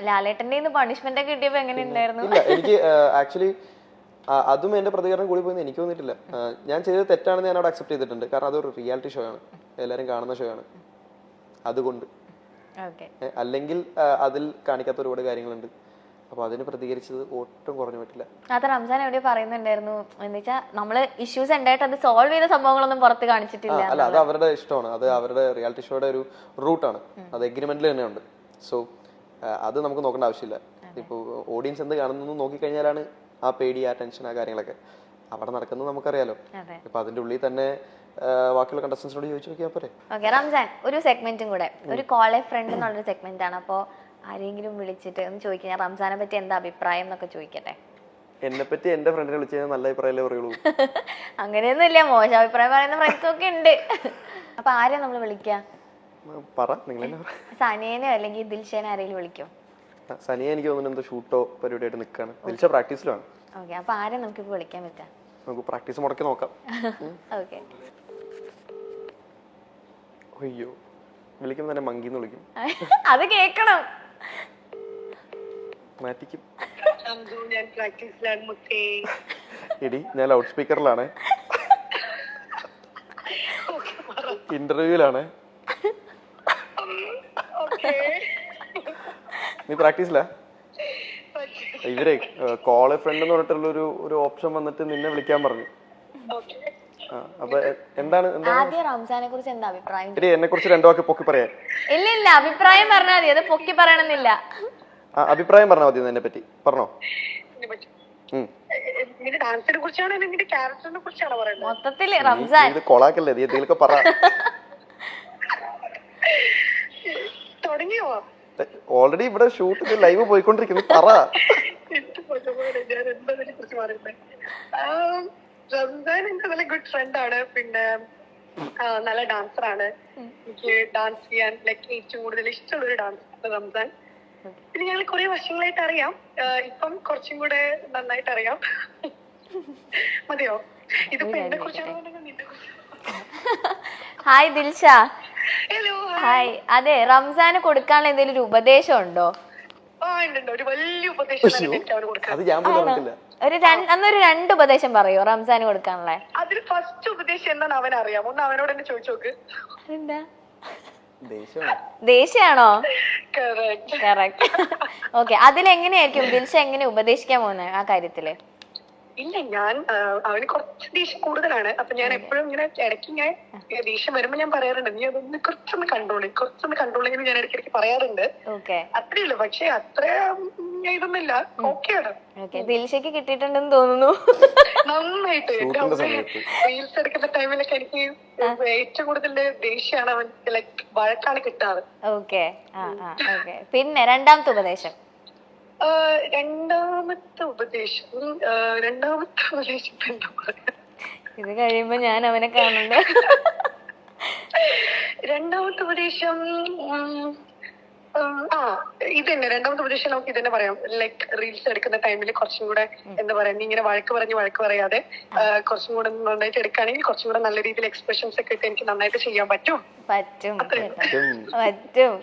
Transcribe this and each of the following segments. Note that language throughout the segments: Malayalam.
ലാലേട്ടന്റെ പണിഷ്മെന്റ് ഒക്കെ കിട്ടിയപ്പോ എങ്ങനെ ഉണ്ടായിരുന്നു? ഇല്ല, എനിക്ക് ആക്ച്വലി അതും എന്റെ പ്രതികരണം കൂടി പോയി എനിക്ക് തോന്നിയിട്ടില്ല. ഞാൻ ചെയ്തത് തെറ്റാണെന്ന് ഞാൻ അവിടെ അക്സെപ്റ്റ് ചെയ്തിട്ടുണ്ട്. കാരണം അതൊരു റിയാലിറ്റി ഷോ ആണ്, എല്ലാവരും കാണുന്ന ഷോ ആണ്. അതുകൊണ്ട് അല്ലെങ്കിൽ അതിൽ കാണിക്കാത്ത ഒരുപാട് കാര്യങ്ങളുണ്ട്. അപ്പൊ അതിന് പ്രതികരിച്ചത് ഒട്ടും കുറഞ്ഞു പറ്റില്ല. അത് റംസാൻ എവിടെ പറയുന്നുണ്ടായിരുന്നു എന്ന് വെച്ചാൽ നമ്മള് ഇഷ്യൂസ് ഉണ്ടായിട്ട് അത് സോൾവ് ചെയ്ത സംഭവങ്ങളൊന്നും പുറത്ത് കാണിച്ചിട്ടില്ല. അല്ല, അത് അവരുടെ ഇഷ്ടമാണ്, അത് അവരുടെ റിയാലിറ്റി ഷോയുടെ ഒരു റൂട്ടാണ്, അത് എഗ്രിമെന്റിൽ തന്നെയുണ്ട്. സോ അത് നമുക്ക് നോക്കേണ്ട ആവശ്യമില്ല. ഇപ്പൊ ഓഡിയൻസ് എന്ത് കാണുന്നു നോക്കിക്കഴിഞ്ഞാലാണ് ആ പേടി, ആ ടെൻഷൻ, ആ കാര്യങ്ങളൊക്കെ അവിടെ നടക്കുന്നത് നമുക്കറിയാലോ. ഇപ്പൊ അതിന്റെ ഉള്ളിൽ തന്നെ ബാക്കിയുള്ള കണ്ടസ്റ്റൻസിനോട് ചോദിച്ചു നോക്കിയാൽ പോരെ. റംസാൻ, ഒരു സെഗ്മെന്റും കൂടെ, ഒരു കോളേജ് ഫ്രണ്ട് എന്നുള്ളൊരു സെഗ്മെന്റ് ആണ്. അപ്പോ ആരെങ്കിലും വിളിച്ചിട്ട് ഒന്ന് ചോദിക്കാൻ റംസാനെ പറ്റി എന്താ അഭിപ്രായം എന്നൊക്കെ ചോദിക്കട്ടെ. എന്നെ പറ്റി എന്റെ ഫ്രണ്ടിനെ വിളിച്ചു കഴിഞ്ഞാൽ നല്ല അഭിപ്രായമല്ലേ പറയുള്ളൂ. അങ്ങനെയൊന്നും ഇല്ല, മോശം അഭിപ്രായം പറയുന്ന ഫ്രണ്ട്സ് ഒക്കെ ഉണ്ട്. അപ്പൊ ആരെയാ നമ്മള് വിളിക്കുക? സനിയനെ അല്ലെങ്കിൽ ദിൽഷനെ ആരെങ്കിലും വിളിക്കോ? സനിയ എനിക്ക് തോന്നുന്നു എന്തോ ഷൂട്ടോ പരിപാടിയായിട്ട് നിൽക്കാണ്. ദിൽഷ പ്രാക്ടീസിലാണ്. ഓക്കെ, അപ്പൊ ആരെ നമുക്ക് വിളിക്കാൻ പറ്റാം? നമുക്ക് പ്രാക്ടീസ് മുടക്കി നോക്കാം. ഓക്കെ. അയ്യോ, വിളിക്കുമ്പോ തന്നെ മങ്കിന്ന് വിളിക്കും. അത് കേക്കണം. മാറ്റിക്കും. എടി, ഞാൻ ലൗഡ് സ്പീക്കറിലാണ്, ഇന്റർവ്യൂലാണ്. നീ പ്രാക്ടീസിലാ? ഇവരെ കോളേജ് ഫ്രണ്ട് എന്ന് പറഞ്ഞിട്ടുള്ള ഒരു ഓപ്ഷൻ വന്നിട്ട് നിന്നെ വിളിക്കാൻ പറഞ്ഞു. അപ്പൊ എന്താണ് റംസാനെ കുറിച്ച് എന്താ അഭിപ്രായം? എന്നെ കുറിച്ച് രണ്ടു വാക്ക് പൊക്കി പറയാൻ? ഇല്ല, അഭിപ്രായം പറഞ്ഞാൽ മതി, അത് പൊക്കി പറയണമെന്നില്ല. അഭിപ്രായം പറഞ്ഞാൽ മതി. എന്നെ പറ്റി പറഞ്ഞോ. മൊത്തത്തില് റംസാൻ ഇത് കൊളാക്കല്ലേ, നീ എന്തെങ്കിലുമൊക്കെ പറ. ഓൾറെഡി ഇവിടെ ഷൂട്ട് ലൈവ് പോയിക്കൊണ്ടിരിക്കുന്നു, പറ. റംസാൻ എന്റെ നല്ല ഗുഡ് ഫ്രണ്ട് ആണ്. പിന്നെ നല്ല ഡാൻസർ ആണ്. എനിക്ക് ഡാൻസ് ചെയ്യാൻ ഏറ്റവും കൂടുതൽ ഇഷ്ടമുള്ള ഒരു ഡാൻസർ റംസാൻ. പിന്നെ ഞങ്ങൾ കുറെ വർഷങ്ങളായിട്ട് അറിയാം. ഇപ്പം കുറച്ചും കൂടെ നന്നായിട്ട് അറിയാം. മതിയോ? ഇതിപ്പോ എന്നെ കുറിച്ചാണോ നിന്നെ കുറിച്ചാണോ? ഹായ് ദിൽഷ. ഹായ്. അതെ, റംസാന് കൊടുക്കാനുള്ള എന്തെങ്കിലും ഒരു ഉപദേശം ഉണ്ടോ? ഒരു വലിയ ഉപദേശം അന്നൊരു 2 ഉപദേശം പറയോ റംസാന് കൊടുക്കാനുള്ള? അതിൽ ഫസ്റ്റ് ഉപദേശം എന്താന്ന് അവനറിയാം. ഒന്ന് അവനോട് തന്നെ ചോദിച്ചു നോക്ക്. അതെന്താ? ദേഷ്യാണോ? കറക്റ്റ്. ഓക്കെ, അതിലെങ്ങനെയായിരിക്കും ദിൽഷ എങ്ങനെ ഉപദേശിക്കാൻ പോകുന്നത് ആ കാര്യത്തില്? ഇല്ല, ഞാൻ അവന് കുറച്ച് ദേഷ്യം കൂടുതലാണ്. അപ്പൊ ഞാൻ എപ്പോഴും ഇങ്ങനെ ഇടയ്ക്ക് ഞാൻ ദേഷ്യം വരുമ്പോ ഞാൻ പറയാറുണ്ട്, നീ അതൊന്ന് കുറച്ചൊന്ന് കൺട്രോൾ ചെയ്യുന്ന ഞാൻ ഇടയ്ക്കിടയ്ക്ക് പറയാറുണ്ട്. അത്രേ ഉള്ളൂ. പക്ഷെ അത്ര ഇതൊന്നുമില്ല, ഓക്കെയാണ്. ദിൽഷയ്ക്ക് കിട്ടിയിട്ടുണ്ടെന്ന് തോന്നുന്നു നന്നായിട്ട്. റീൽസ് എടുക്കുന്ന ടൈമിലൊക്കെ എനിക്ക് ഏറ്റവും കൂടുതൽ ദേഷ്യമാണ് അവൻ വഴക്കാണ് കിട്ടാറ്. ഓക്കെ. പിന്നെ രണ്ടാമത്തെ ഉപദേശം? രണ്ടാമത്തെ ഉപദേശം എന്താ പറയാ? ഇത് കഴിയുമ്പോ ഞാൻ അവനെ കാണുന്നുണ്ട്. രണ്ടാമത്തെ ഉപദേശം ഇത് തന്നെ. രണ്ടാമത്തെ ഉപദേശം നമുക്ക് ഇത് തന്നെ പറയാം. റീൽസ് എടുക്കുന്ന ടൈമിൽ കുറച്ചും കൂടെ എന്താ പറയാ, നീ ഇങ്ങനെ വഴക്ക് പറയാതെ കുറച്ചും കൂടെ നന്നായിട്ട് എടുക്കുകയാണെങ്കിൽ കുറച്ചും കൂടെ നല്ല രീതിയിൽ എക്സ്പ്രഷൻസ് ഒക്കെ ഇട്ട് എനിക്ക് നന്നായിട്ട് ചെയ്യാൻ പറ്റും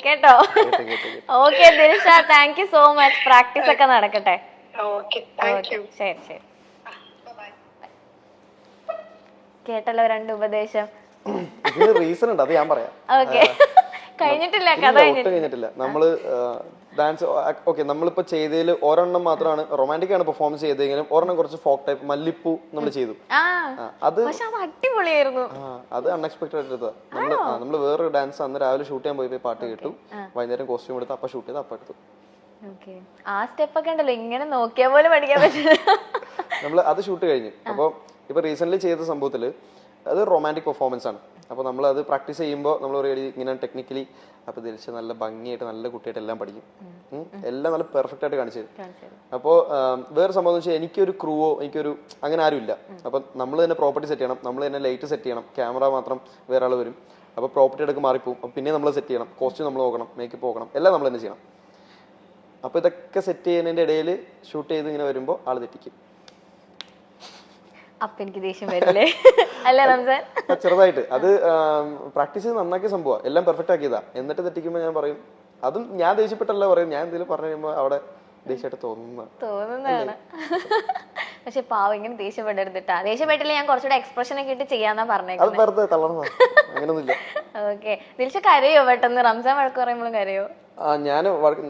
കേട്ടോ. Okay Dilsha, thank you so much. Practice ഒക്കെ നടക്കട്ടെ. ശരി. കേട്ടല്ലോ 2 ഉപദേശം. റീസൺ ഉണ്ട്, അത് ഞാൻ പറയാം. ഓക്കെ, കഴിഞ്ഞിട്ടില്ല, കഥ കഴിഞ്ഞിട്ടില്ല. നമ്മള് ഡാൻസ് ഓക്കെ, നമ്മളിപ്പോ ചെയ്തതിൽ ഒരെണ്ണം മാത്രമാണ് റൊമാൻറ്റിക് ആണ് പെർഫോമൻസ് ചെയ്തെങ്കിലും ഒരെണ്ണം കുറച്ച് ഫോക്ക് ടൈപ്പ് മല്ലിപ്പൂ നമ്മൾ ചെയ്തു. അത് അടിപൊളിയായിരുന്നു. അത് അൺഎക്സ്പെക്ടഡ് ആയിട്ട് നമ്മള് വേറൊരു ഡാൻസ് അന്ന് രാവിലെ ഷൂട്ട് ചെയ്യാൻ പോയി പാട്ട് കേട്ടു, വൈകുന്നേരം കോസ്റ്റ്യൂം എടുത്ത് അപ്പൊ ഷൂട്ട് ചെയ്ത് അപ്പൊ എടുത്തു. ആ സ്റ്റെപ്പ് ഒക്കെ ഉണ്ടല്ലോ, ഇങ്ങനെ നോക്കിയാൽ പോലും പഠിക്കാൻ പറ്റില്ല. നമ്മള് അത് ഷൂട്ട് കഴിഞ്ഞു. അപ്പൊ ഇപ്പൊ റീസെന്റ് ചെയ്ത സംഭവത്തില് അത് റൊമാൻറ്റിക് പെർഫോമൻസ് ആണ്. അപ്പോൾ നമ്മൾ അത് പ്രാക്ടീസ് ചെയ്യുമ്പോൾ നമ്മൾ പറയുക ഇങ്ങനെ ടെക്നിക്കലി അപ്പോൾ തിരിച്ച് നല്ല ഭംഗിയായിട്ട് നല്ല കുട്ടിയായിട്ട് എല്ലാം പഠിക്കും. എല്ലാം നല്ല പെർഫെക്റ്റ് ആയിട്ട് കാണിച്ചു തരും. അപ്പോൾ വേറെ സംഭവം എന്ന് വെച്ചാൽ എനിക്കൊരു ക്രൂവോ എനിക്കൊരു അങ്ങനെ ആരും ഇല്ല. അപ്പം നമ്മൾ തന്നെ പ്രോപ്പർട്ടി സെറ്റ് ചെയ്യണം, നമ്മൾ തന്നെ ലൈറ്റ് സെറ്റ് ചെയ്യണം, ക്യാമറ മാത്രം വേറെ ആൾ വരും. അപ്പോൾ പ്രോപ്പർട്ടി എടുക്ക് മാറിപ്പോവും. അപ്പം പിന്നെ നമ്മൾ സെറ്റ് ചെയ്യണം, കോസ്റ്റ്യൂം നമ്മൾ നോക്കണം, മേക്കപ്പ് നോക്കണം, എല്ലാം നമ്മൾ തന്നെ ചെയ്യണം. അപ്പോൾ ഇതൊക്കെ സെറ്റ് ചെയ്യുന്നതിൻ്റെ ഇടയിൽ ഷൂട്ട് ചെയ്ത് ഇങ്ങനെ വരുമ്പോൾ ആൾ തെറ്റിക്കും. അപ്പൊ എനിക്ക് ദേഷ്യം വരില്ലേ? അല്ല റംസാൻ, ചെറുതായിട്ട് അത് പ്രാക്ടീസ് ചെയ്ത് നന്നാക്കിയ സംഭവം, എല്ലാം പെർഫെക്റ്റ് ആക്കിയതാ. എന്നിട്ട് തെറ്റിക്കുമ്പോൾ ഞാൻ പറയും അതും ഞാൻ ദേഷ്യപ്പെട്ടല്ല പറയും, ഞാൻ എന്തെങ്കിലും പറഞ്ഞു കഴിയുമ്പോൾ അവിടെ ദേഷ്യമായിട്ട് തോന്നുന്നതാണ്. പക്ഷെ പാവം ഇങ്ങനെ ദേഷ്യപ്പെടരുതിട്ടാ. ദേഷ്യപ്പെട്ടില്ല ഞാൻ കുറച്ചുകൂടെ എക്സ്പ്രഷൻ ഒക്കെ ഇട്ട് ചെയ്യാന്നാ പറഞ്ഞേക്കുന്നത്. അത് വെറുതെ തള്ളണ അങ്ങനൊന്നുമില്ല. ഓക്കെ. ദിൽഷ കരയോ പെട്ടെന്ന്? റംസാൻ വഴക്ക് പറയുമ്പോഴും കരയോ? ഞാൻ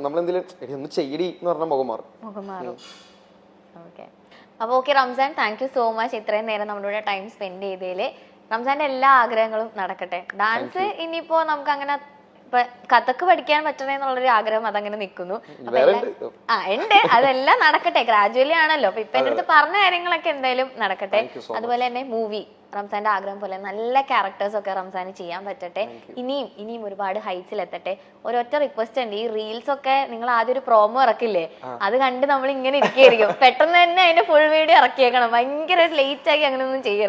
നമ്മളെന്തെങ്കിലും ഒന്ന് ചെയ്യടി എന്ന് പറഞ്ഞാൽ മുഖം മാറും. ഓക്കെ. അപ്പൊ okay Ramzan, thank you so much ഇത്രയും നേരം നമ്മുടെ ടൈം സ്പെൻഡ് ചെയ്തതില്. റംസാന്റെ എല്ലാ ആഗ്രഹങ്ങളും നടക്കട്ടെ. ഡാൻസ് ഇനിയിപ്പോ നമുക്ക് അങ്ങനെ കഥക്ക് പഠിക്കാൻ പറ്റണേന്നുള്ളൊരു ആഗ്രഹം അതങ്ങനെ നിൽക്കുന്നു. ഉണ്ട്, അതെല്ലാം നടക്കട്ടെ. ഗ്രാജുവലി ആണല്ലോ. അപ്പൊ ഇപ്പൊ എന്റെ അടുത്ത് പറഞ്ഞ കാര്യങ്ങളൊക്കെ എന്തായാലും നടക്കട്ടെ. അതുപോലെ തന്നെ മൂവി റംസാന്റെ ആഗ്രഹം പോലെ നല്ല ക്യാരക്ടേഴ്സ് ഒക്കെ റംസാന് ചെയ്യാൻ പറ്റട്ടെ. ഇനിയും ഒരുപാട് ഹൈറ്റ്സിൽ എത്തട്ടെ. ഒരൊറ്റ റിക്വസ്റ്റ് ഉണ്ട്, ഈ റീൽസ് ഒക്കെ നിങ്ങൾ ആദ്യം ഒരു പ്രോമോ ഇറക്കില്ലേ, അത് കണ്ട് നമ്മൾ ഇങ്ങനെ ഇരിക്കുകയായിരിക്കും. പെട്ടെന്ന് തന്നെ അതിന്റെ ഫുൾ വീഡിയോ ഇറക്കിയേക്കണം. ഭയങ്കര ലേറ്റ് ആക്കി അങ്ങനെ ഒന്നും ചെയ്യരുത്.